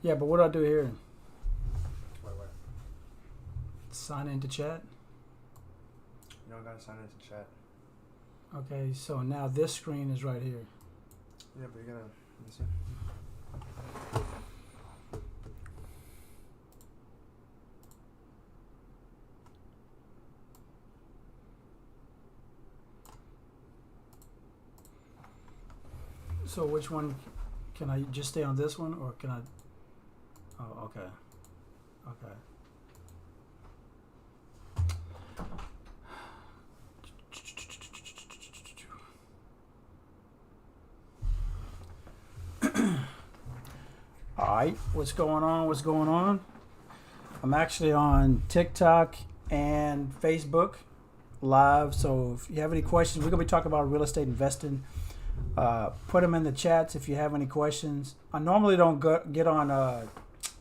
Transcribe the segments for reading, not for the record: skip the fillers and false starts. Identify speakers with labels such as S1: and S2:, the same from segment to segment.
S1: Yeah, but what do I do here?
S2: What?
S1: Sign into chat.
S2: You don't gotta sign into chat.
S1: Okay, so now this screen is right here.
S2: Yeah, but you're gonna. Let me see.
S1: So which one? Can I just stay on this one, or can I? Oh, okay. Okay. All right, what's going on? What's going on? I'm actually on TikTok and Facebook live. So if you have any questions, we're gonna be talking about real estate investing. Put them in the chats if you have any questions. I normally don't get on.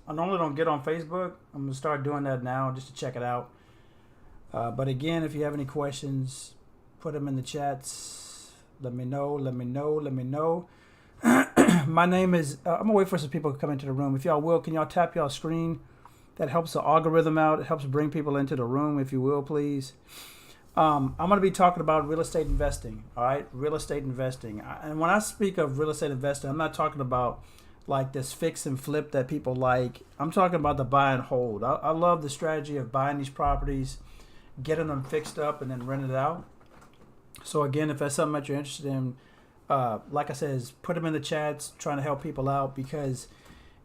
S1: I normally don't get on Facebook. I'm gonna start doing that now just to check it out. But again, if you have any questions, put them in the chats. Let me know. Let me know. Let me know. My name is. I'm gonna wait for some people to come into the room. If y'all will, can y'all tap y'all screen? That helps the algorithm out. It helps bring people into the room, if you will, please. I'm going to be talking about real estate investing. All right, real estate investing. And when I speak of real estate investing, I'm not talking about like this fix and flip that people like. I'm talking about the buy and hold. I love the strategy of buying these properties, getting them fixed up, and then renting it out. So again, if that's something that you're interested in, like I said, is put them in the chats, trying to help people out because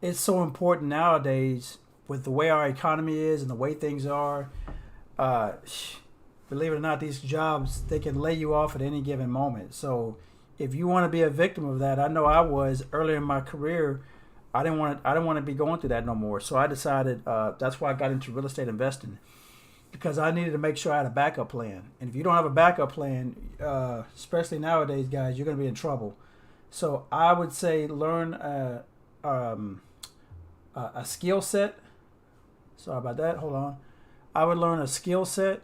S1: it's so important nowadays with the way our economy is and the way things are. Believe it or not, these jobs, they can lay you off at any given moment. So if you want to be a victim of that, I know I was earlier in my career. I didn't want to be going through that no more. So I decided that's why I got into real estate investing because I needed to make sure I had a backup plan. And if you don't have a backup plan, especially nowadays, guys, you're going to be in trouble. So I would say learn a skill set. Sorry about that. Hold on. I would learn a skill set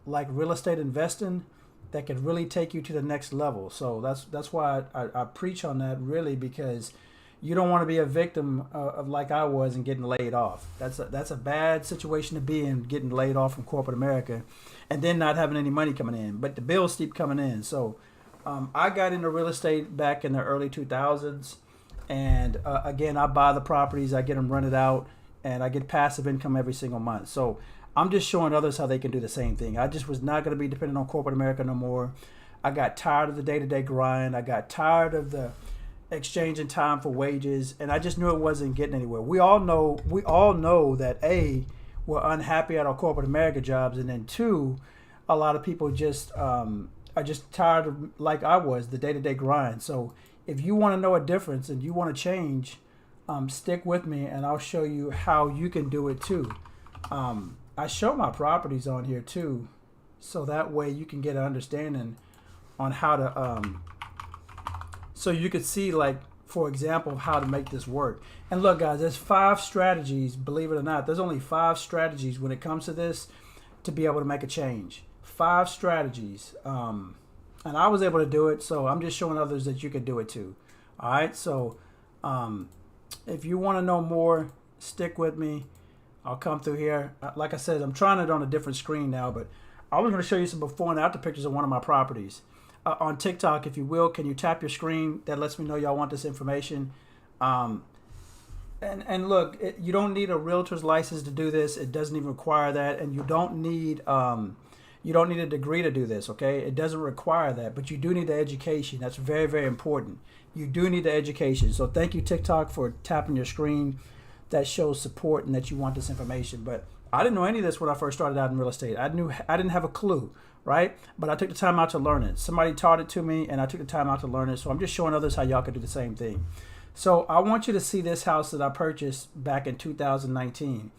S1: like real estate investing that could really take you to the next level. So that's why I preach on that really because you don't want to be a victim of like I was and getting laid off. That's a bad situation to be in, getting laid off from corporate America and then not having any money coming in. But the bills keep coming in. So I got into real estate back in the early 2000s. And again, I buy the properties, I get them rented out, and I get passive income every single month. So I'm just showing others how they can do the same thing. I just was not going to be dependent on corporate America no more. I got tired of the day-to-day grind. I got tired of the exchanging time for wages, and I just knew it wasn't getting anywhere. We all know that A, we're unhappy at our corporate America jobs, and then two, a lot of people just are just tired of, like I was, the day-to-day grind. So if you want to know a difference and you want to change, stick with me, and I'll show you how you can do it too. I show my properties on here too, so that way you can get an understanding on how to, so you could see, like, for example, how to make this work. And look, guys, there's 5 strategies, believe it or not. There's only 5 strategies when it comes to this to be able to make a change. 5 strategies. And I was able to do it, so I'm just showing others that you can do it too. All right, so if you want to know more, stick with me. I'll come through here. Like I said, I'm trying it on a different screen now, but I was going to show you some before and after pictures of one of my properties. On TikTok, if you will, can you tap your screen? That lets me know y'all want this information. And look, you don't need a realtor's license to do this. It doesn't even require that, and you don't need a degree to do this. Okay, it doesn't require that, but you do need the education. That's very, very important. You do need the education. So thank you, TikTok, for tapping your screen. That shows support and that you want this information. But I didn't know any of this when I first started out in real estate. I didn't have a clue, right? But I took the time out to learn it. Somebody taught it to me, and I took the time out to learn it. So I'm just showing others how y'all can do the same thing. So I want you to see this house that I purchased back in 2019.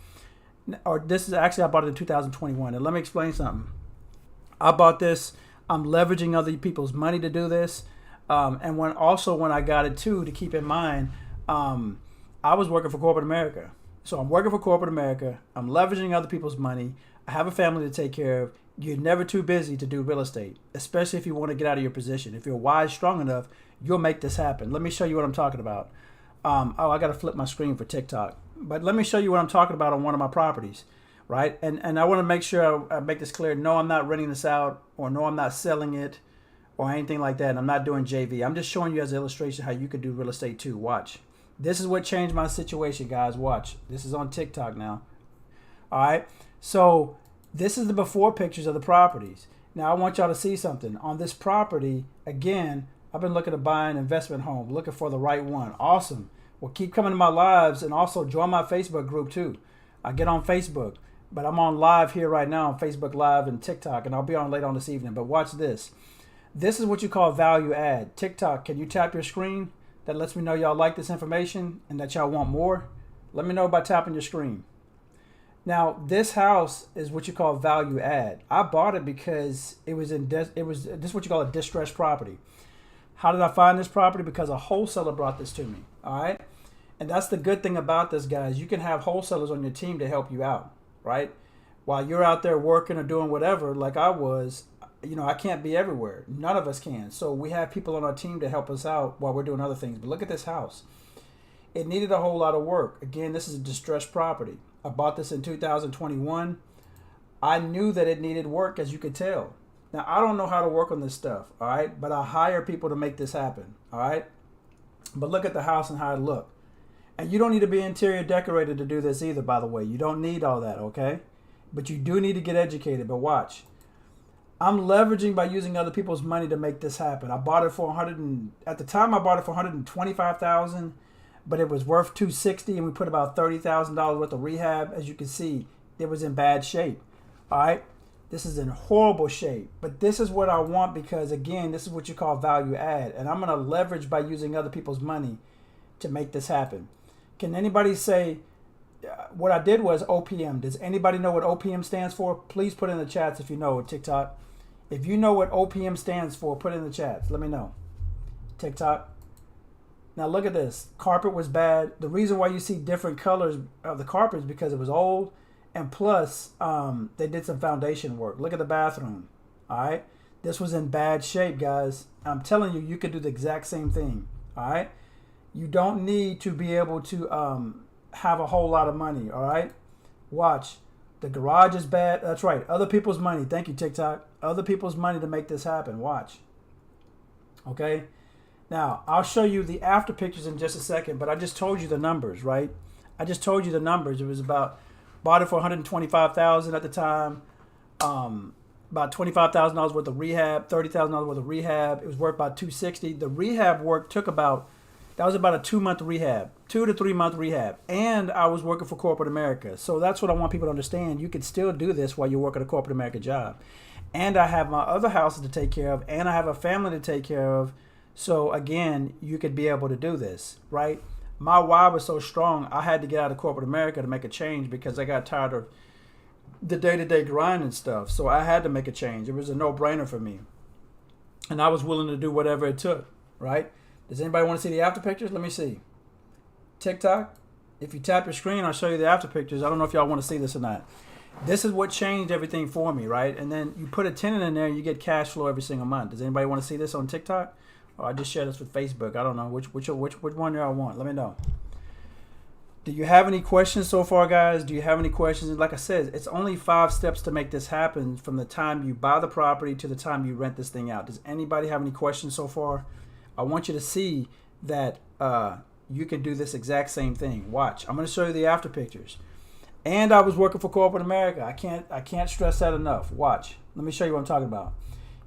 S1: Or this is actually, I bought it in 2021. And let me explain something. I bought this. I'm leveraging other people's money to do this. And when I got it too, to keep in mind, I was working for corporate America. So I'm working for corporate America. I'm leveraging other people's money. I have a family to take care of. You're never too busy to do real estate, especially if you want to get out of your position. If you're wise, strong enough, you'll make this happen. Let me show you what I'm talking about. Oh, I got to flip my screen for TikTok. But let me show you what I'm talking about on one of my properties, right? And I want to make sure I make this clear. No, I'm not renting this out, or no, I'm not selling it, or anything like that. I'm not doing JV. I'm just showing you as an illustration how you could do real estate too. Watch. This is what changed my situation, guys. Watch. This is on TikTok now. All right. So this is the before pictures of the properties. Now I want y'all to see something. On this property, again, I've been looking to buy an investment home, looking for the right one. Awesome. Well, keep coming to my lives, and also join my Facebook group too. I get on Facebook, but I'm on live here right now on Facebook Live and TikTok, and I'll be on later on this evening. But watch this. This is what you call value add. TikTok, can you tap your screen? That lets me know y'all like this information and that y'all want more. Let me know by tapping your screen. Now, this house is what you call value add. I bought it because it was this is what you call a distressed property. How did I find this property? Because a wholesaler brought this to me. All right. And that's the good thing about this, guys. You can have wholesalers on your team to help you out, right? While you're out there working or doing whatever, like I was, I can't be everywhere. None of us can. So we have people on our team to help us out while we're doing other things. But look at this house. It needed a whole lot of work. Again, this is a distressed property. I bought this in 2021. I knew that it needed work, as you could tell. Now, I don't know how to work on this stuff, all right? But I hire people to make this happen, all right? But look at the house and how it looked. And you don't need to be interior decorated to do this either, by the way. You don't need all that, okay? But you do need to get educated. But watch. I'm leveraging by using other people's money to make this happen. I bought it for at the time I bought it for $125,000, but it was worth $260, and we put about $30,000 worth of rehab. As you can see, it was in bad shape. All right? This is in horrible shape. But this is what I want because, again, this is what you call value add. And I'm going to leverage by using other people's money to make this happen. Can anybody say what I did was OPM? Does anybody know what OPM stands for? Please put in the chats if you know it, TikTok. If you know what OPM stands for, put it in the chats. Let me know. TikTok. Now look at this. Carpet was bad. The reason why you see different colors of the carpet is because it was old. And plus, they did some foundation work. Look at the bathroom. All right. This was in bad shape, guys. I'm telling you, you could do the exact same thing. All right. You don't need to be able to have a whole lot of money. All right. Watch. The garage is bad. That's right. Other people's money. Thank you, TikTok. Other people's money to make this happen. Watch. Okay. Now, I'll show you the after pictures in just a second, but I just told you the numbers, right? I just told you the numbers. It was bought it for $125,000 at the time. About $25,000 worth of rehab, $30,000 worth of rehab. It was worth about $260. The rehab work took that was about a 2-month rehab, 2 to 3 month rehab. And I was working for corporate America. So that's what I want people to understand. You can still do this while you're working a corporate America job. And I have my other houses to take care of, and I have a family to take care of. So again, you could be able to do this, right? My why was so strong, I had to get out of corporate America to make a change because I got tired of the day-to-day grind and stuff. So I had to make a change. It was a no-brainer for me. And I was willing to do whatever it took, right? Does anybody want to see the after pictures? Let me see. TikTok, if you tap your screen, I'll show you the after pictures. I don't know if y'all want to see this or not. This is what changed everything for me, right? And then you put a tenant in there, you get cash flow every single month. Does anybody want to see this on TikTok? Or I just share this with Facebook. I don't know. Which one y'all want? Let me know. Do you have any questions so far, guys? Do you have any questions? And like I said, it's only 5 steps to make this happen from the time you buy the property to the time you rent this thing out. Does anybody have any questions so far? I want you to see that you can do this exact same thing. Watch. I'm going to show you the after pictures. And I was working for corporate America. I can't stress that enough. Watch. Let me show you what I'm talking about.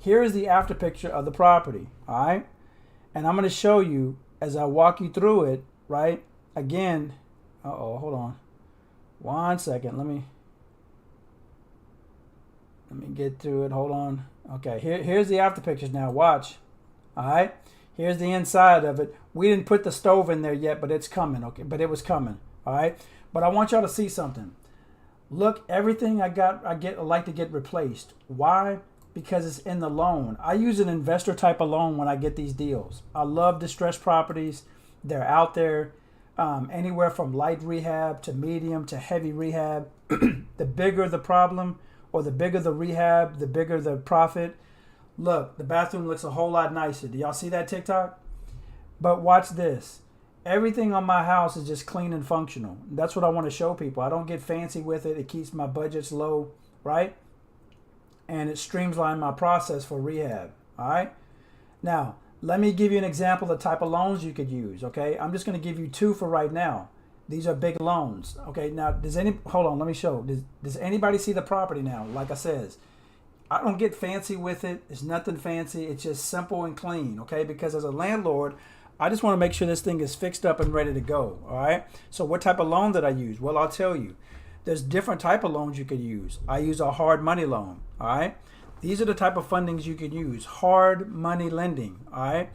S1: Here is the after picture of the property. All right. And I'm going to show you as I walk you through it, right? Again, hold on. 1 second. Let me get through it. Hold on. Okay, here's the after pictures now. Watch. All right. Here's the inside of it. We didn't put the stove in there yet, but it's coming. Okay, but it was coming. All right. But I want y'all to see something. Look, everything I like to get replaced. Why? Because it's in the loan. I use an investor type of loan when I get these deals. I love distressed properties. They're out there anywhere from light rehab to medium to heavy rehab. The bigger the problem or the bigger the rehab, the bigger the profit. Look, the bathroom looks a whole lot nicer. Do y'all see that, TikTok? But watch this. Everything on my house is just clean and functional. That's what I want to show people. I don't get fancy with it. It keeps my budgets low, right? And it streamlines my process for rehab. All right. Now, let me give you an example of the type of loans you could use. Okay. I'm just going to give you two for right now. These are big loans. Okay. Now, hold on, let me show. Does anybody see the property now? Like I says, I don't get fancy with it. It's nothing fancy. It's just simple and clean. Okay. Because as a landlord, I just want to make sure this thing is fixed up and ready to go. All right. So what type of loan did I use? Well, I'll tell you. There's different type of loans you could use. I use a hard money loan. All right. These are the type of fundings you can use. Hard money lending. All right.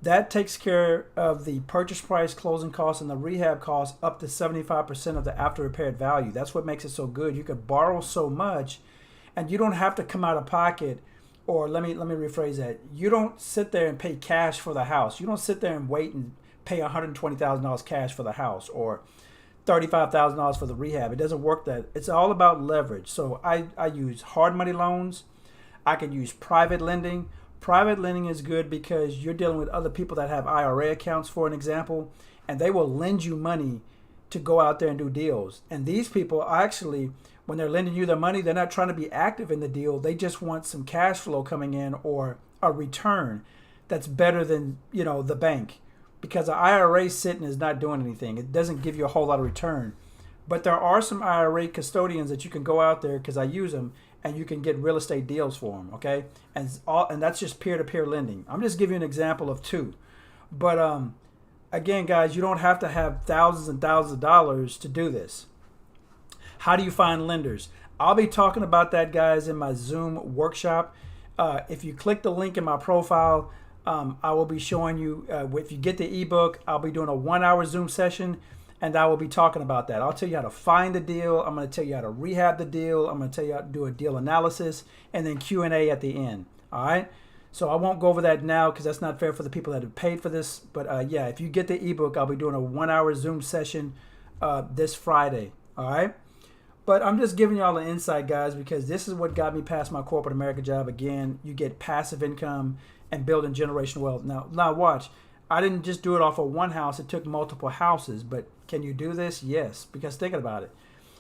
S1: That takes care of the purchase price, closing costs, and the rehab costs up to 75% of the after repaired value. That's what makes it so good. You could borrow so much, and you don't have to come out of pocket. Or let me rephrase that. You don't sit there and pay cash for the house. You don't sit there and wait and pay $120,000 cash for the house or $35,000 for the rehab. It doesn't work that. It's all about leverage. So I use hard money loans. I can use private lending. Private lending is good because you're dealing with other people that have IRA accounts, for an example, and they will lend you money to go out there and do deals. And these people actually, when they're lending you their money, they're not trying to be active in the deal. They just want some cash flow coming in or a return that's better than, the bank. Because an IRA sitting is not doing anything. It doesn't give you a whole lot of return. But there are some IRA custodians that you can go out there, because I use them, and you can get real estate deals for them, okay? And that's just peer-to-peer lending. I'm just giving you an example of two. But again, guys, you don't have to have thousands and thousands of dollars to do this. How do you find lenders? I'll be talking about that, guys, in my Zoom workshop. If you click the link in my profile, I will be showing you, if you get the ebook, I'll be doing a 1-hour Zoom session, and I will be talking about that. I'll tell you how to find the deal. I'm going to tell you how to rehab the deal. I'm going to tell you how to do a deal analysis, and then Q&A at the end. All right? So I won't go over that now because that's not fair for the people that have paid for this. But yeah, if you get the ebook, I'll be doing a 1-hour Zoom session this Friday. All right? But I'm just giving y'all an insight, guys, because this is what got me past my corporate America job. Again, you get passive income and building generational wealth. Now watch. I didn't just do it off of one house. It took multiple houses. But can you do this? Yes. Because thinking about it,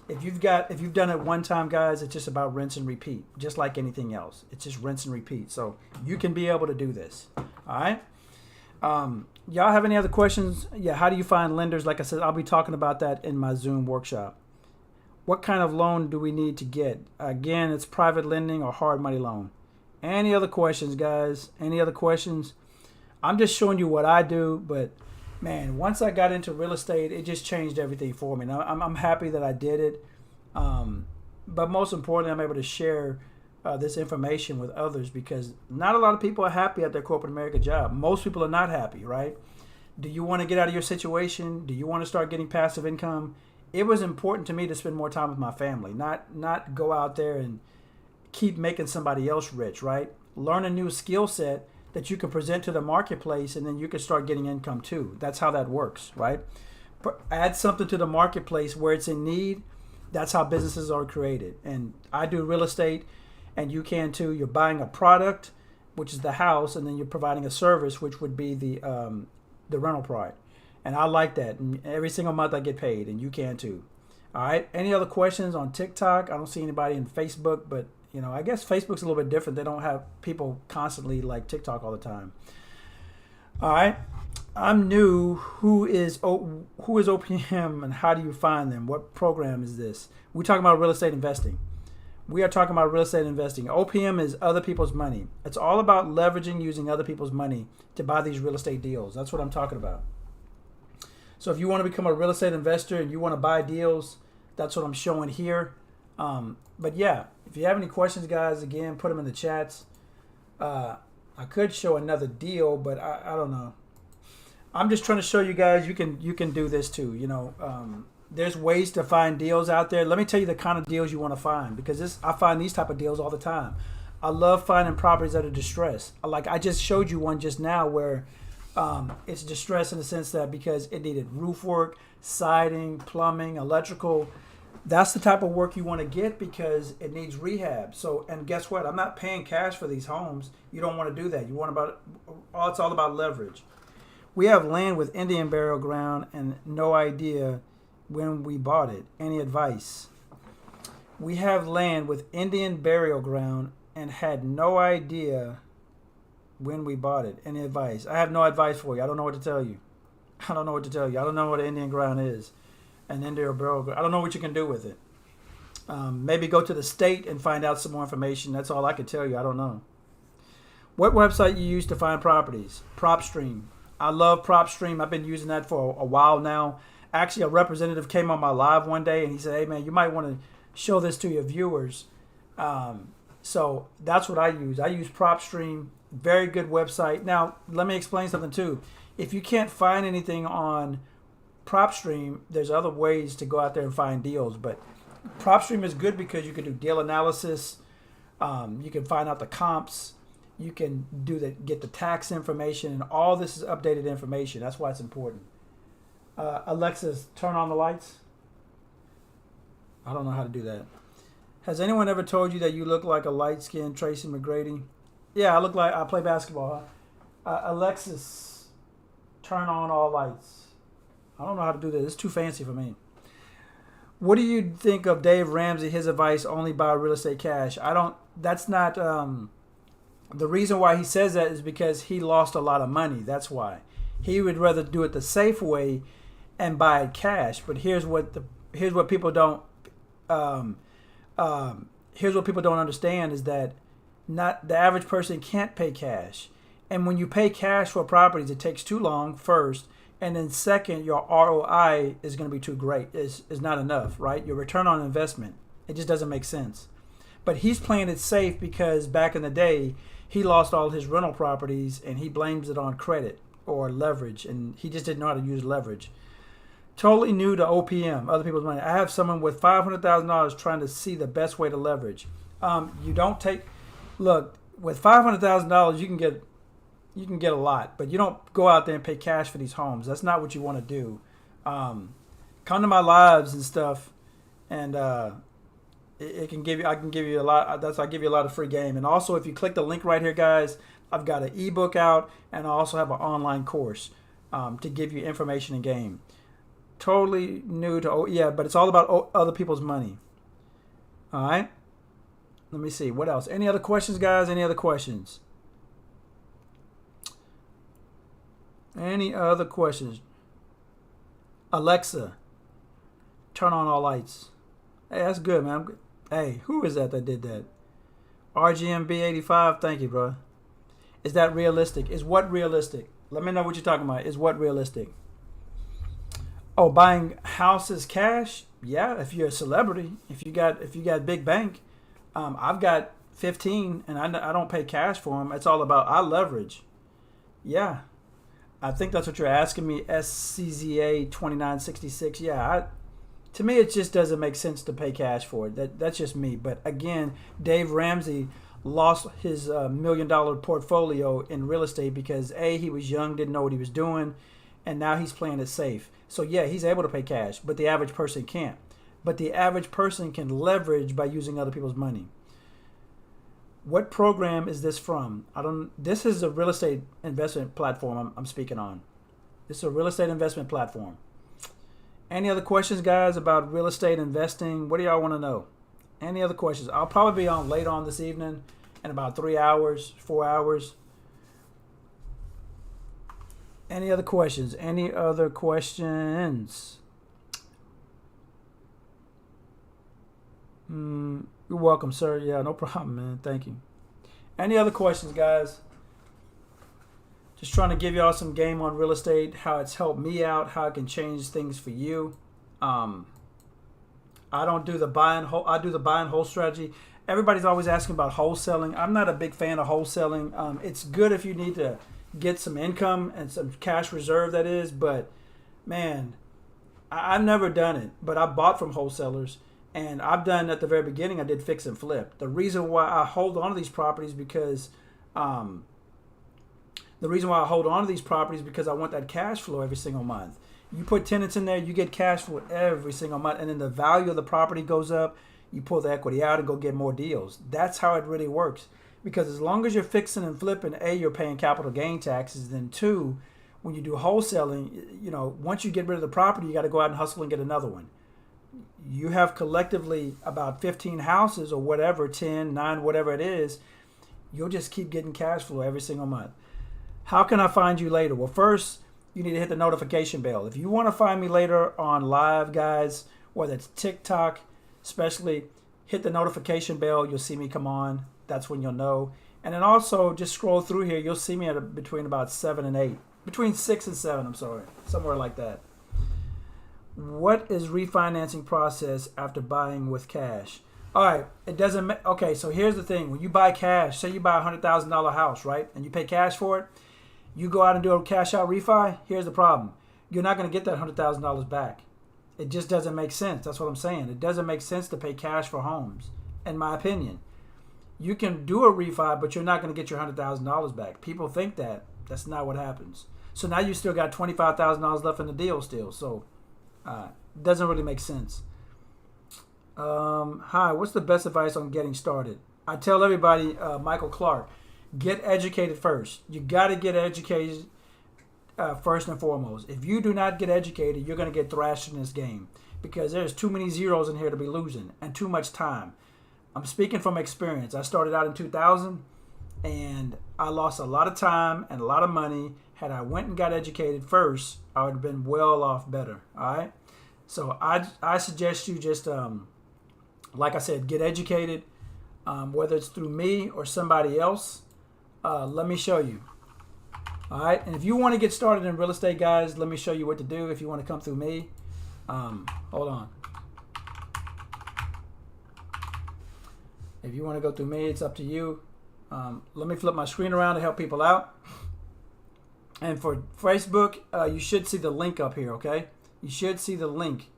S1: if you've done it one time, guys, it's just about rinse and repeat, just like anything else. It's just rinse and repeat. So you can be able to do this. All right. Y'all have any other questions? Yeah. How do you find lenders? Like I said, I'll be talking about that in my Zoom workshop. What kind of loan do we need to get? Again, it's private lending or hard money loan. Any other questions, guys? Any other questions? I'm just showing you what I do, but man, once I got into real estate, it just changed everything for me. Now, I'm happy that I did it, but most importantly, I'm able to share this information with others, because not a lot of people are happy at their corporate America job. Most people are not happy, right? Do you want to get out of your situation? Do you want to start getting passive income? It was important to me to spend more time with my family, not go out there and keep making somebody else rich, right? Learn a new skill set that you can present to the marketplace, and then you can start getting income too. That's how that works, right? Add something to the marketplace where it's in need. That's how businesses are created. And I do real estate, and you can too. You're buying a product, which is the house, and then you're providing a service, which would be the rental product. And I like that. And every single month I get paid, and you can too. All right. Any other questions on TikTok? I don't see anybody in Facebook, but I guess Facebook's a little bit different. They don't have people constantly like TikTok all the time. All right. I'm new. Who is OPM, and how do you find them? What program is this? We're talking about real estate investing. We are talking about real estate investing. OPM is other people's money. It's all about leveraging using other people's money to buy these real estate deals. That's what I'm talking about. So if you want to become a real estate investor and you want to buy deals, that's what I'm showing here. But yeah, if you have any questions, guys, again, put them in the chats. I could show another deal, but I don't know. I'm just trying to show you guys you can do this too. There's ways to find deals out there. Let me tell you the kind of deals you want to find, because I find these type of deals all the time. I love finding properties that are distressed. Like I just showed you one just now where it's distressed in the sense that because it needed roof work, siding, plumbing, electrical. That's the type of work you want to get because it needs rehab. So, and guess what? I'm not paying cash for these homes. You don't want to do that. It's all about leverage. We have land with Indian burial ground and no idea when we bought it. Any advice? We have land with Indian burial ground and had no idea when we bought it. Any advice? I have no advice for you. I don't know what to tell you. I don't know what to tell you. I don't know what an Indian ground is. An Indian burial ground. I don't know what you can do with it. Maybe go to the state and find out some more information. That's all I can tell you. I don't know. What website you use to find properties? PropStream. I love PropStream. I've been using that for a while now. Actually, a representative came on my live one day and he said, "Hey man, you might want to show this to your viewers." So that's what I use. I use PropStream. Very good website. Now, let me explain something too. If you can't find anything on PropStream, there's other ways to go out there and find deals. But PropStream is good because you can do deal analysis. You can find out the comps. You can get the tax information, and all this is updated information. That's why it's important. Alexa, turn on the lights. I don't know how to do that. Has anyone ever told you that you look like a light-skinned Tracy McGrady? Yeah, I look like I play basketball. Alexis, turn on all lights. I don't know how to do this. It's too fancy for me. What do you think of Dave Ramsey? His advice: only buy real estate cash. I don't. That's not. The reason why he says that is because he lost a lot of money. That's why he would rather do it the safe way and buy it cash. But here's what people don't. Here's what people don't understand is that not the average person can't pay cash, and when you pay cash for properties, it takes too long first, and then second, your ROI is going to be too great. Is not enough, right? Your return on investment, it just doesn't make sense. But he's playing it safe because back in the day, he lost all his rental properties and he blames it on credit or leverage, and he just didn't know how to use leverage. Totally new to OPM, other people's money. I have someone with $500,000 trying to see the best way to leverage. You don't take, look, with $500,000 you can get a lot, but you don't go out there and pay cash for these homes. That's not what you want to do. Come to my lives and stuff, and it can give you. I can give you a lot. I give you a lot of free game. And also, if you click the link right here, guys, I've got an ebook out, and I also have an online course to give you information and game. Totally new to but it's all about other people's money. All right. Let me see what else. Any other questions, guys? Any other questions? Any other questions? Alexa, turn on all lights. Hey, that's good, man. Hey, who is that did that? RGMB85, thank you, bro. Is that realistic? Is what realistic? Let me know what you're talking about. Is what realistic? Oh, buying houses cash? Yeah, if you're a celebrity, if you got big bank. I've got 15, and I don't pay cash for them. It's all about I leverage. Yeah, I think that's what you're asking me. SCZA 2966. Yeah, to me it just doesn't make sense to pay cash for it. That's just me. But again, Dave Ramsey lost his $1 million portfolio in real estate because he was young, didn't know what he was doing, and now he's playing it safe. So yeah, he's able to pay cash, but the average person can't. But the average person can leverage by using other people's money. What program is this from? This is a real estate investment platform I'm speaking on. This is a real estate investment platform. Any other questions, guys, about real estate investing? What do y'all want to know? Any other questions? I'll probably be on late on this evening in about 3 hours, 4 hours. Any other questions? Any other questions? You're welcome, sir. Yeah, no problem, man. Thank you. Any other questions, guys? Just trying to give y'all some game on real estate, how it's helped me out, how it can change things for you. I don't do the buy and hold. I do the buy and hold strategy. Everybody's always asking about wholesaling. I'm not a big fan of wholesaling. It's good if you need to get some income and some cash reserve, that is. But man, I've never done it. But I bought from wholesalers. And I've done at the very beginning, I did fix and flip. The reason why I hold on to these properties because I want that cash flow every single month. You put tenants in there, you get cash flow every single month, and then the value of the property goes up. You pull the equity out and go get more deals. That's how it really works. Because as long as you're fixing and flipping, A, you're paying capital gain taxes. Then two, when you do wholesaling, once you get rid of the property, you got to go out and hustle and get another one. You have collectively about 15 houses or whatever, 10, 9, whatever it is. You'll just keep getting cash flow every single month. How can I find you later? Well, first, you need to hit the notification bell. If you want to find me later on live, guys, whether it's TikTok, especially, hit the notification bell. You'll see me come on. That's when you'll know. And then also just scroll through here. You'll see me at between about 7 and 8. Between 6 and 7, I'm sorry. Somewhere like that. What is refinancing process after buying with cash? All right, it doesn't. Okay, so here's the thing: when you buy cash, say you buy $100,000 house, right, and you pay cash for it, you go out and do a cash out refi. Here's the problem: you're not going to get that $100,000 back. It just doesn't make sense. That's what I'm saying. It doesn't make sense to pay cash for homes, in my opinion. You can do a refi, but you're not going to get your $100,000 back. People think that. That's not what happens. So now you still got $25,000 left in the deal still. So doesn't really make sense. Hi, what's the best advice on getting started? I tell everybody, Michael Clark, get educated first. You got to get educated first and foremost. If you do not get educated, you're going to get thrashed in this game because there's too many zeros in here to be losing and too much time. I'm speaking from experience. I started out in 2000 and I lost a lot of time and a lot of money. Had I went and got educated first, I would have been well off better. All right. So I suggest you just, like I said, get educated, whether it's through me or somebody else. Let me show you. All right. And if you want to get started in real estate, guys, let me show you what to do. If you want to come through me, hold on. If you want to go through me, it's up to you. Let me flip my screen around to help people out. And for Facebook, you should see the link up here, okay? You should see the link,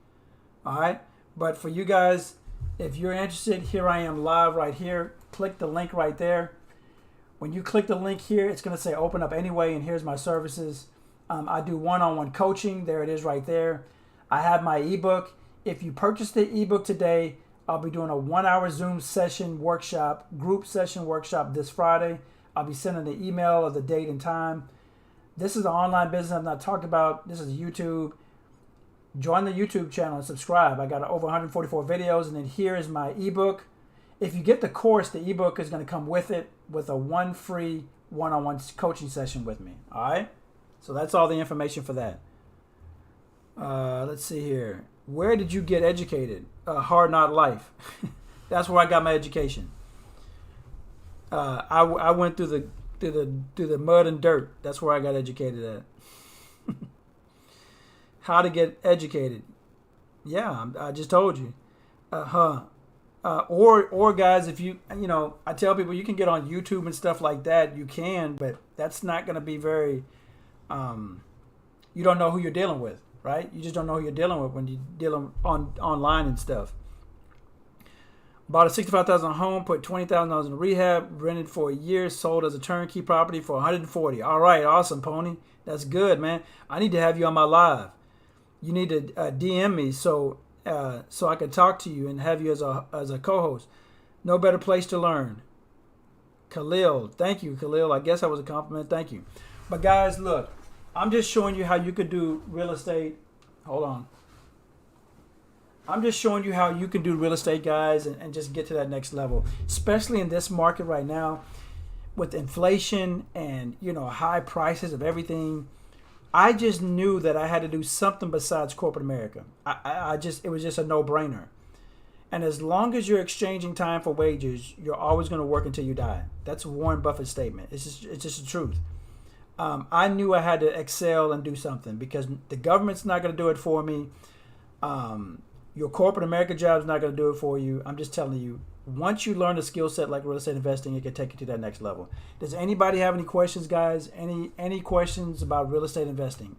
S1: all right? But for you guys, if you're interested, here I am live right here. Click the link right there. When you click the link here, it's going to say open up anyway, and here's my services. I do one-on-one coaching. There it is right there. I have my ebook. If you purchase the ebook today, I'll be doing a 1-hour Zoom session workshop, group session workshop this Friday. I'll be sending the email of the date and time. This is an online business I've not talked about. This is YouTube. Join the YouTube channel and subscribe. I got over 144 videos, and then here is my ebook. If you get the course, the ebook is going to come with it with a one free one-on-one coaching session with me. All right? So that's all the information for that. Let's see here. Where did you get educated? Hard Knot Life. That's where I got my education. I went through the mud and dirt. That's where I got educated at. How to get educated? Yeah, I just told you. Or guys, if I tell people you can get on YouTube and stuff like that. You can, but that's not going to be very. You don't know who you're dealing with, right? You just don't know who you're dealing with when you're dealing online and stuff. Bought a $65,000 home, put $20,000 in rehab, rented for a year, sold as a turnkey property for $140,000. All right, awesome, Pony. That's good, man. I need to have you on my live. You need to DM me so I can talk to you and have you as a co-host. No better place to learn. Khalil, thank you, Khalil. I guess that was a compliment. Thank you. But guys, look, I'm just showing you how you could do real estate. Hold on. I'm just showing you how you can do real estate, guys, and just get to that next level, especially in this market right now with inflation and, high prices of everything. I just knew that I had to do something besides corporate America. It was just a no-brainer. And as long as you're exchanging time for wages, you're always going to work until you die. That's Warren Buffett's statement. It's just the truth. I knew I had to excel and do something because the government's not going to do it for me. Your corporate America job is not going to do it for you. I'm just telling you, once you learn a skill set like real estate investing, it can take you to that next level. Does anybody have any questions, guys? Any questions about real estate investing?